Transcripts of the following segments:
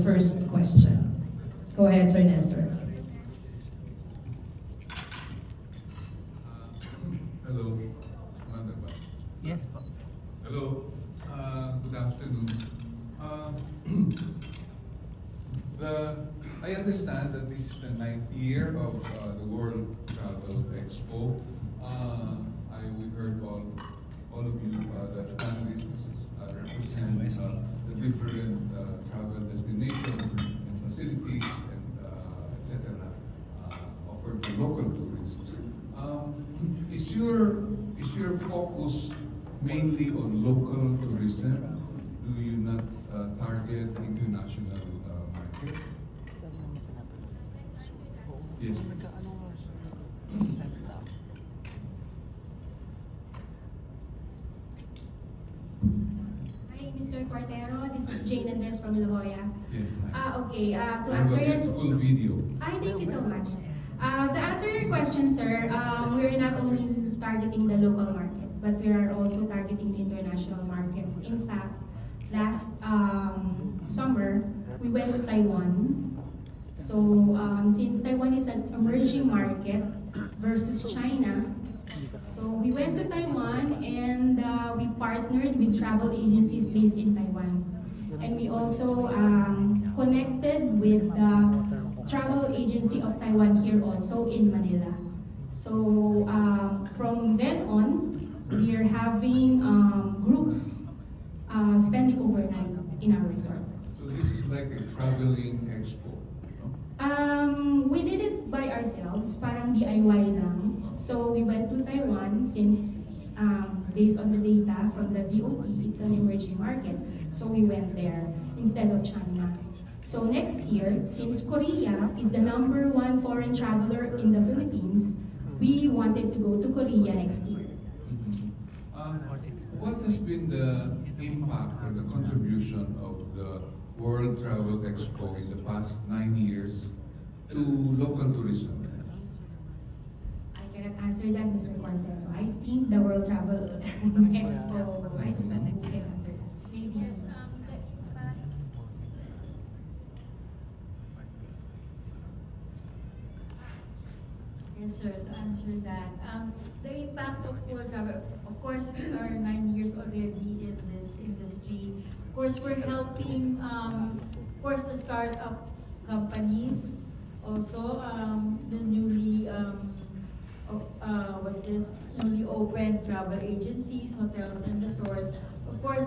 first question. Go ahead, Sir Nestor. Hello. Amanda ba? Yes po. Hello. Good afternoon. I understand that this is the 9th year of the World Travel Expo. We heard all of you, the panelists represent the different travel destinations and facilities and etc. Offered to local tourists. Is your focus mainly on local tourism? Do you not target international market? Yes. Hi, Mr. Cortero. This is Jane Andres from La Jolla. Yes. Okay, to I have answer a beautiful video. thank you so much. To answer your question, sir, we're not only targeting the local market, but we are also targeting the international market. In fact, last summer, we went to Taiwan. So, since Taiwan is an emerging market versus China, so we went to Taiwan and we partnered with travel agencies based in Taiwan. And we also connected with the travel agency of Taiwan here also in Manila. So from then on, we are having groups spending overnight in our resort. So this is like a traveling expo, no? We did it by ourselves, parang DIY lang. So we went to Taiwan since based on the data from the DOT, it's an emerging market. So we went there instead of China. So next year, since Korea is the #1 foreign traveler in the Philippines, we wanted to go to Korea next year. What has been the impact or the contribution of the World Travel Expo in the past 9 years to local tourism? I cannot answer that, Mr. Cortero. I think the World Travel Expo, I don't know who can answer that. Maybe. Yes, sir, to answer that. The impact of World Travel, of course, we are 9 years already in this industry. Of course, we're helping, of course, the startup companies, also the newly, newly opened travel agencies, hotels, and resorts. Of course,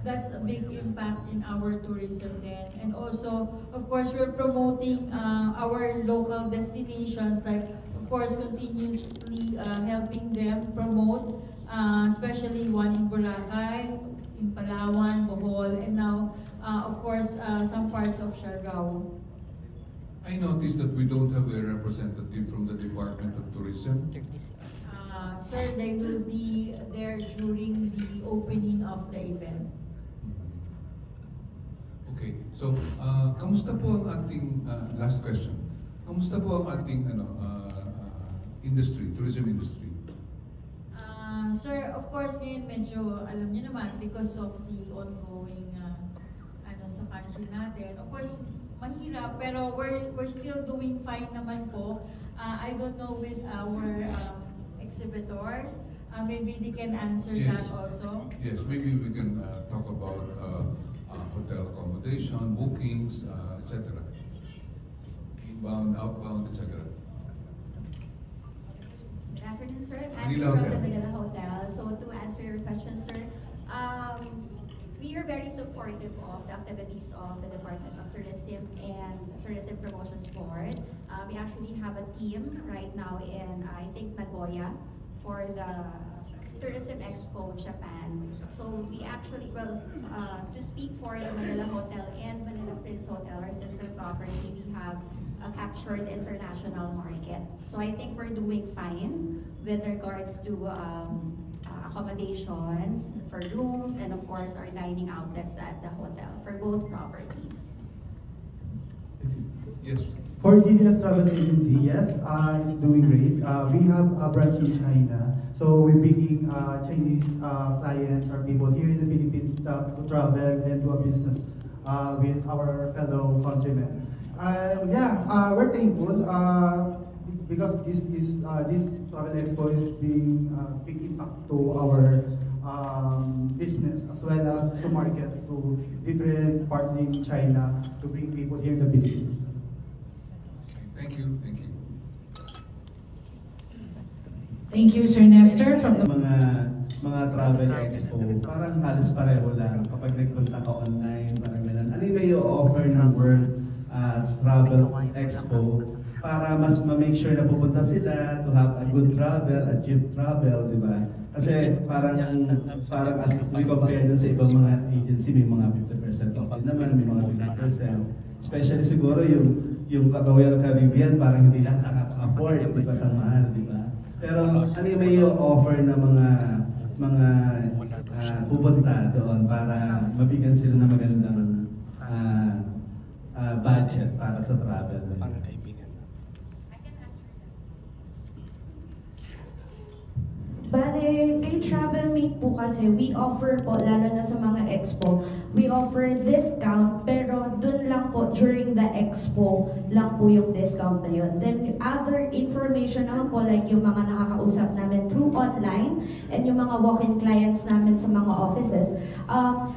that's a big impact in our tourism then. And also, of course, we're promoting our local destinations, like, of course, continuously helping them promote, especially one in Boracay, in Palawan, Bohol, and now, of course, some parts of Siargao. I noticed that we don't have a representative from the Department of Tourism. Sir, they will be there during the opening of the event. Okay, so kamusta po ang ating last question? Kamusta po ang ating industry, tourism industry? Sir, of course, ngayon medyo alam niyo naman because of the ongoing sa country natin. Of course, mahirap, pero we're still doing fine naman po. I don't know with our exhibitors. Maybe they can answer that also. Yes, maybe we can talk about hotel accommodation, bookings, etc. Inbound, outbound, etc. Good afternoon, sir. I'm Manila from the Hotel. Manila Hotel. So to answer your question, sir, we are very supportive of the activities of the Department of Tourism and Tourism Promotions Board. We actually have a team right now in, I think, Nagoya for the Tourism Expo Japan. So we actually, well, to speak for the Manila Hotel and Manila Prince Hotel, our sister property, we have captured the international market. So I think we're doing fine with regards to accommodations for rooms and of course our dining outlets at the hotel for both properties. Yes. For GDS Travel Agency, yes, it's doing great. We have a branch in China, so we're bringing Chinese clients or people here in the Philippines to travel and do a business with our fellow countrymen. We're thankful because this travel expo is being big impact to our business as well as to market to different parts in China to bring people here in the Philippines. Thank you. Thank you. Thank you, Sir Nestor. From the mga travel expo, parang halos pareho lang kapag nagpunta ka online, parang ganun. Ano yung may offer ng World Travel Expo para mas ma-make sure na pupunta sila to have a good travel, a cheap travel, di ba? Kasi parang as we compare dun sa ibang mga agency, may mga 50% off din naman, may mga 50%. Especially siguro yung Royal Caribbean, parang hindi lahat nakaka-afford, di ba, sa mahal, di ba? Pero ano yung may offer na mga pupunta doon para mabigyan sila ng magandang budget para sa travel? Bale, kay TravelMate po kasi, we offer po, lalo na sa mga expo, we offer discount, pero dun lang po, during the expo, lang po yung discount na yun. Then, other information naman po, like yung mga nakakausap namin through online, and yung mga walk-in clients namin sa mga offices,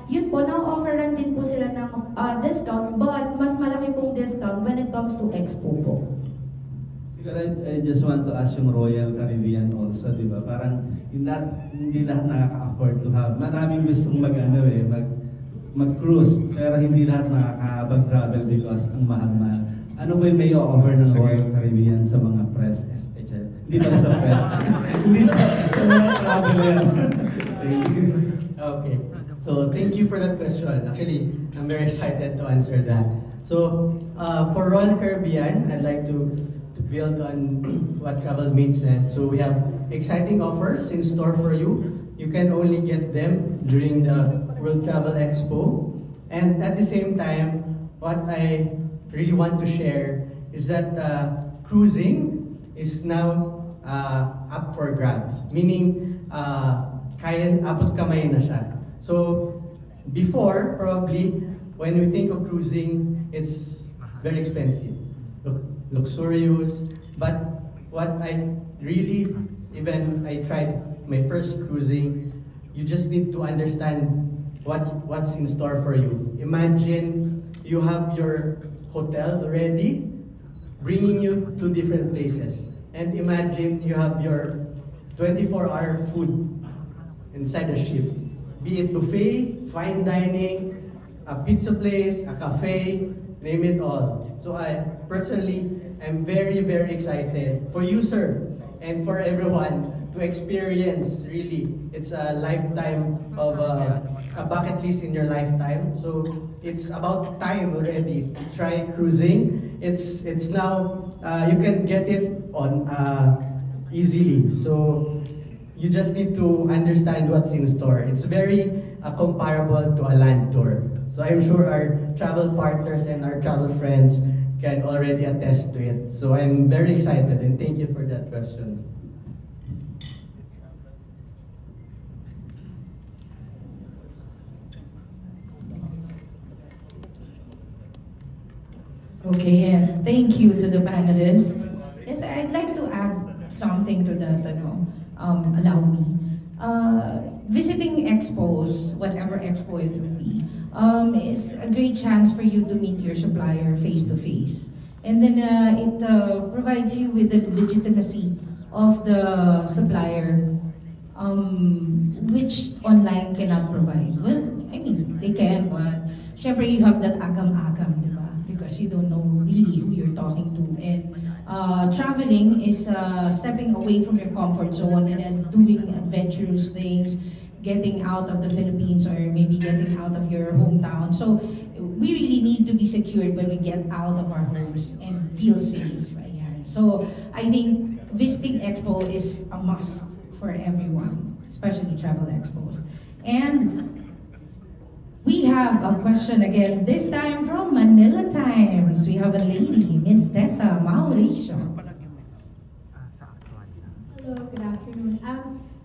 yun po, na-offeran din po sila ng discount, but mas malaki pong discount when it comes to expo po. I just want to ask yung Royal Caribbean also, di ba? Parang hindi lahat nakaka-afford to have. Maraming gustong mag-cruise, pero hindi lahat nakaka-travel because ang mahal-mahal. Ano ba yung may offer ng Royal Caribbean sa mga press, especially? Hindi ba sa press? Hindi ba sa mga traveler? Okay. So, thank you for that question. Actually, I'm very excited to answer that. So, for Royal Caribbean, I'd like to build on what TravelMate said. So we have exciting offers in store for you. You can only get them during the World Travel Expo. And at the same time, what I really want to share is that cruising is now up for grabs. Meaning, kaya abot kamay na siya. So before, probably, when we think of cruising, it's very expensive. Luxurious, but what I really, even I tried my first cruising, you just need to understand what's in store for you. Imagine you have your hotel ready, bringing you to different places. And imagine you have your 24-hour food inside the ship. Be it buffet, fine dining, a pizza place, a cafe, name it all. So I personally am very, very excited for you, sir, and for everyone to experience, really. It's a lifetime of a bucket list in your lifetime. So it's about time already to try cruising. It's now, you can get it on easily. So you just need to understand what's in store. It's very comparable to a land tour. So I'm sure our travel partners and our travel friends can already attest to it. So I'm very excited and thank you for that question. Okay, and thank you to the panelists. Yes, I'd like to add something to that, allow me. Visiting expos, whatever expo it would be, is a great chance for you to meet your supplier face to face. And then it provides you with the legitimacy of the supplier, which online cannot provide. Well, I mean, they can, but syempre you have that agam-agam, di ba? Because you don't know really who you're talking to. And traveling is stepping away from your comfort zone and then doing adventurous things, getting out of the Philippines or maybe getting out of your hometown. So we really need to be secured when we get out of our homes and feel safe. Ayan. So I think visiting Expo is a must for everyone, especially travel expos. And we have a question again, this time from Manila Times. We have a lady, Miss Tessa Mauricio. Hello, good afternoon.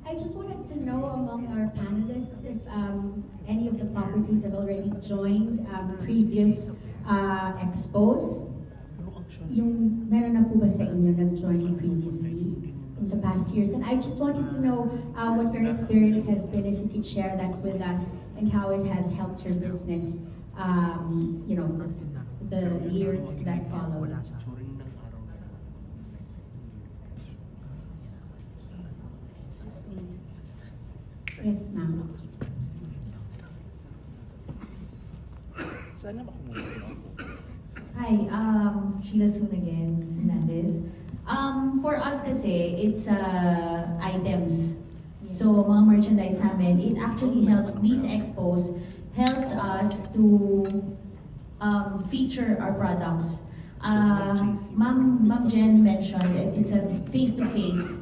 I just wanted to know among our panelists if any of the popular celebrities have already joined previous expos. Yung meron na po ba sa inyo nag-join previously in the past years? And I just wanted to know what your experience has been, if you could share that with us, and how it has helped your business, you know, the year that followed. Yes, ma'am. Hi, Sheila Soon again, Hernandez. For us kasi, it's items. So, mga merchandise namin, it actually helps, these expos, helps us to feature our products. Ma'am Jen mentioned that it's a face-to-face,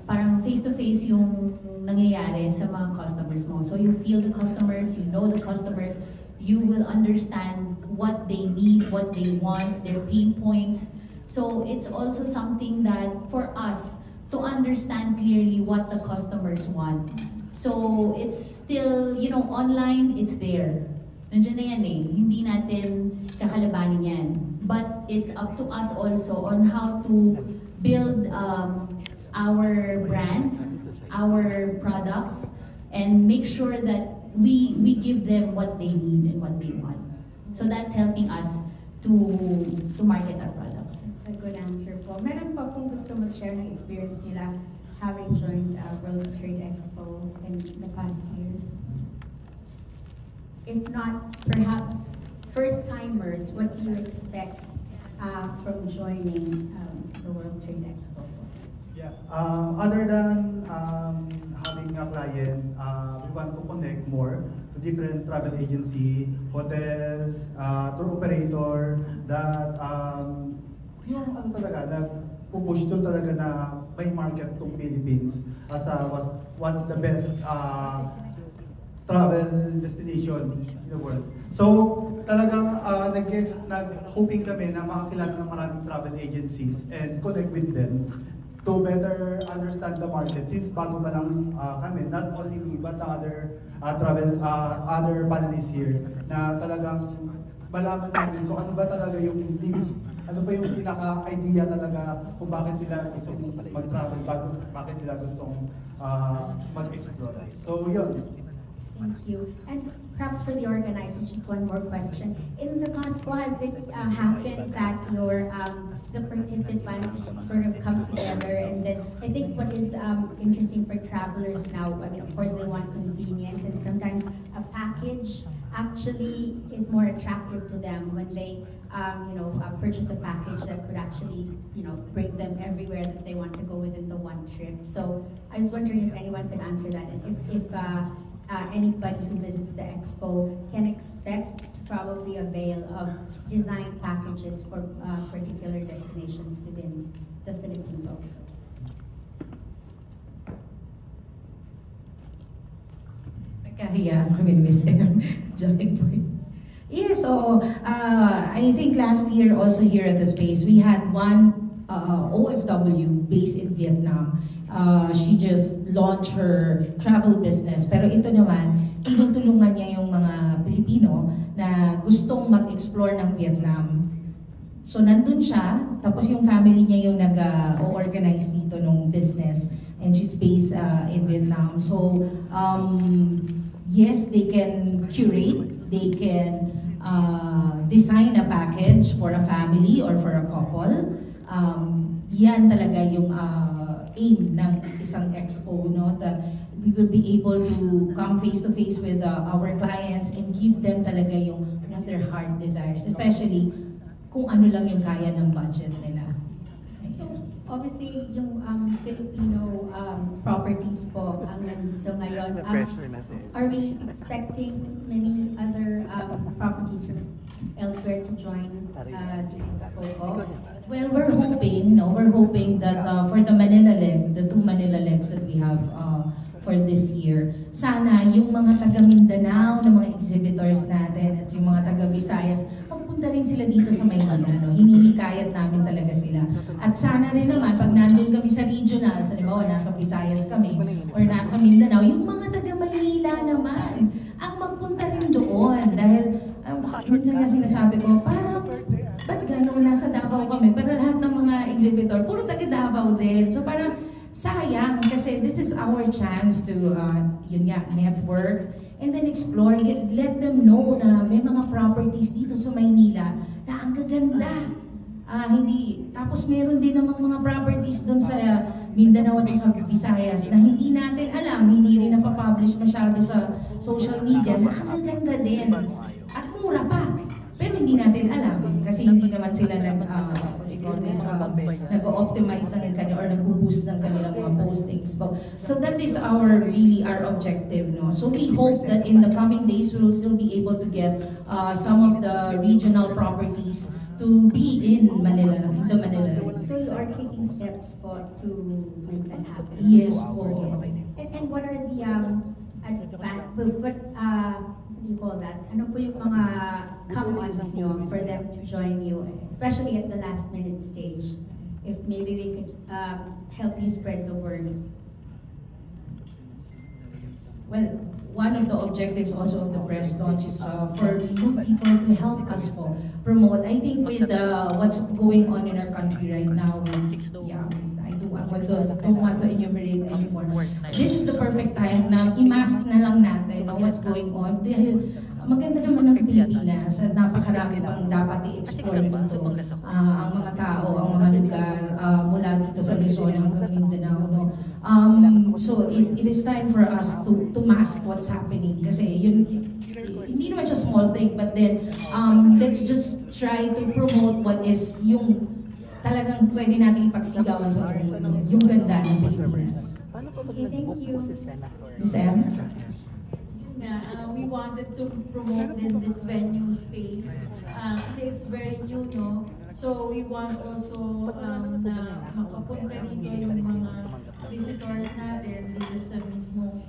parang face-to-face yung nangyayari sa mga customers mo. So you feel the customers, you know the customers, you will understand what they need, what they want, their pain points. So it's also something that for us to understand clearly what the customers want. So it's still, you know, online, it's there. Nandiyan na yan eh, hindi natin kakalabanin yan. But it's up to us also on how to build our brands, our products, and make sure that we give them what they need and what they want. So that's helping us to market our products. That's a good answer po. Meron pa pong gusto mag-share ng experience nila having joined World Trade Expo in the past years? If not, perhaps first-timers, what do you expect from joining the World Trade Expo? Yeah. Other than having a client, we want to connect more to different travel agency, hotels, tour operator that yung ano talaga, nag-push to talaga na may market to Philippines as was one of the best travel destination in the world. So talagang nag-hoping kami na makakilala ng maraming travel agencies and connect with them to better understand the market, since bago pa lang kami, not only me but the other other panelists here, na talagang malaman namin kung ano ba talaga yung needs, ano ba yung pinaka-idea talaga kung bakit sila gusto mag-travel, bakit sila gustong mag-explore. So yun. Thank you. And perhaps for the organizers, just one more question. In the past, has it happened that your the participants sort of come together, and then I think what is interesting for travelers now, I mean, of course they want convenience, and sometimes a package actually is more attractive to them when they purchase a package that could actually, you know, bring them everywhere that they want to go within the one trip. So I was wondering if anyone could answer that, and if anybody who visits the expo can expect to probably avail of design packages for particular destinations within the Philippines also. Nagkahiya kami, Mr. Joking point. Yeah, so I think last year also here at the space, we had one OFW based in Vietnam. She just launched her travel business. Pero ito naman, tinutulungan niya yung mga Pilipino na gustong mag-explore ng Vietnam. So nandun siya, tapos yung family niya yung nag-organize dito ng business. And she's based in Vietnam. So yes, they can curate, they can design a package for a family or for a couple. Yan talaga yung aim ng isang expo, no? That we will be able to come face to face with our clients and give them talaga yung what their heart desires, especially kung ano lang yung kaya ng budget nila. So obviously yung Filipino properties po ang nandito ngayon. Are we expecting many other properties from elsewhere to join the expo po? Well, we're hoping that for the Manila leg, the 2 Manila legs that we have for this year, sana yung mga taga Mindanao na mga exhibitors natin at yung mga taga Visayas, magpunta rin sila dito sa Maynila, no? Hinihikayat namin talaga sila. At sana rin naman, pag nandun kami sa regional, sa nasa Visayas kami, or nasa Mindanao, yung mga taga Manila naman, ang minsan nga sinasabi ko, parang, ba't gano'n nasa Davao kami? Pero lahat ng mga exhibitor, puro taga Davao din. So parang, sayang kasi this is our chance to, yun nga, network, and then explore, let them know na may mga properties dito sa Maynila na ang gaganda. Tapos meron din namang mga properties doon sa Mindanao at saka Visayas na hindi natin alam, hindi rin napapublish masyado sa social media na ang gaganda din. At mura pa. Pero hindi natin alam kasi hindi naman sila nag-optimize ng kanila or nag-boost ng kanilang mga postings. So that is our objective. No? So we hope that in the coming days we will still be able to get some of the regional properties to be in Manila, in the Manila. So you are taking steps to make that happen? Yes, po. And what are the what do you call that? Ano po yung mga come-ons nyo for them to join you, especially at the last minute stage? If maybe we could help you spread the word. Well, one of the objectives also of the press launch is for you people to help us promote. I think with what's going on in our country right now, I don't want to enumerate anymore. This is the perfect time na i-mask na lang natin what's going on. Dahil maganda naman ng Pilipinas at napakarami pang dapat i-explore dito. Ang mga tao, ang mga lugar mula dito sa Luzon hanggang Mindanao. No? So it is time for us to mask what's happening. Kasi yun, hindi naman siya small thing, but then let's just try to promote what is yung talagang pwede nating ipagsigawan sa mundo, yung ganda ng Pilipinas. Okay, thank you. Miss M? We wanted to promote din this venue space kasi it's very new, no? So we want also na makapunta dito yung mga visitors natin dito sa mismong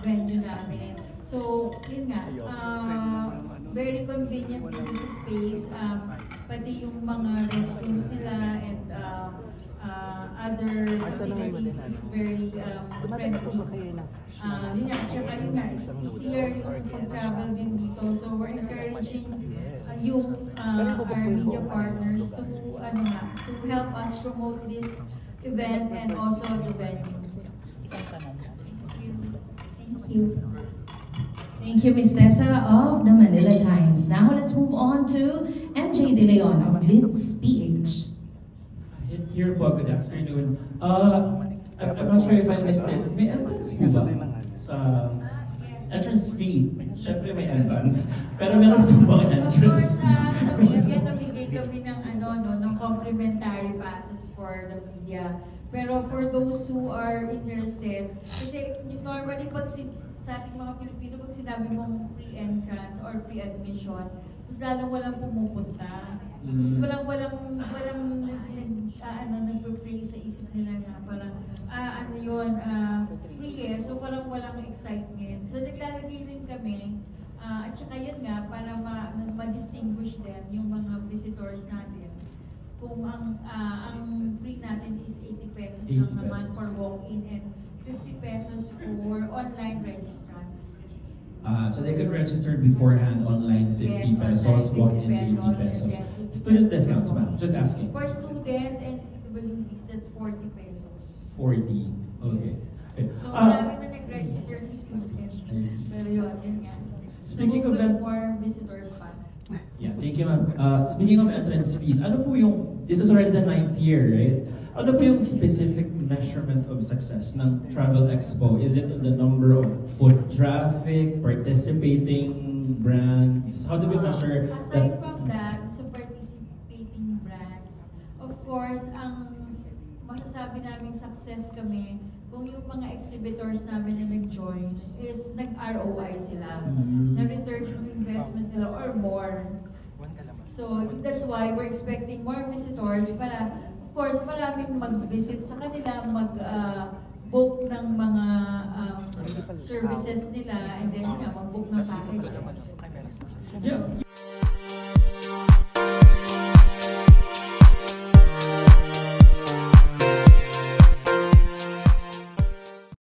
venue namin. So, yun nga, very convenient dito sa space, pati yung mga restrooms nila and other facilities is very friendly. Yun nga, tsaka yun nga, easier yung pag-travel din dito. So, we're encouraging yung our media partners to help us promote this event and also the venue. Thank you. Thank you, Ms. Tessa of the Manila Times. Now let's move on to MJ De Leon of Glitz PH. Here po, good afternoon. I'm not sure if I missed it. May entrance po ba sa entrance fee? Siyempre may entrance. Pero meron po ba entrance fee? Sa media, namigay kami ng complimentary passes for the media. Pero for those who are interested, kasi normally pag sa ating mga Pilipino, pag sinabi mong free entrance or free admission, mas lalong walang pumupunta. Kasi walang nagpe-play sa isip nila na parang, free so walang excitement. So naglalagay din kami, at saka yun nga, para ma-distinguish din yung mga visitors natin. Kung ang free natin is 80 pesos lang naman for walk-in and 50 pesos for online registrants. So they could register beforehand online 50 pesos, walk-in 80 pesos. Student discounts, ma'am. Just asking. For students and PWDs, that's 40 pesos. 40. Okay. So marami na nag-register ng students. Pero yun nga. Speaking of that, more visitors pa. Yeah, thank you, ma'am. Speaking of entrance fees, ano po yung, this is already the 9th year, right? Ano po yung specific measurement of success ng Travel Expo? Is it the number of foot traffic, participating brands? How do we measure that? Aside from that, so participating brands, of course, ang masasabi naming success kami, kung yung mga exhibitors namin na nag-join is nag-ROI sila, na return yung investment nila or more. So that's why we're expecting more visitors para, of course, maraming mag-visit sa kanila, mag-book ng mga services nila, and then mag-book ng packages. Yeah.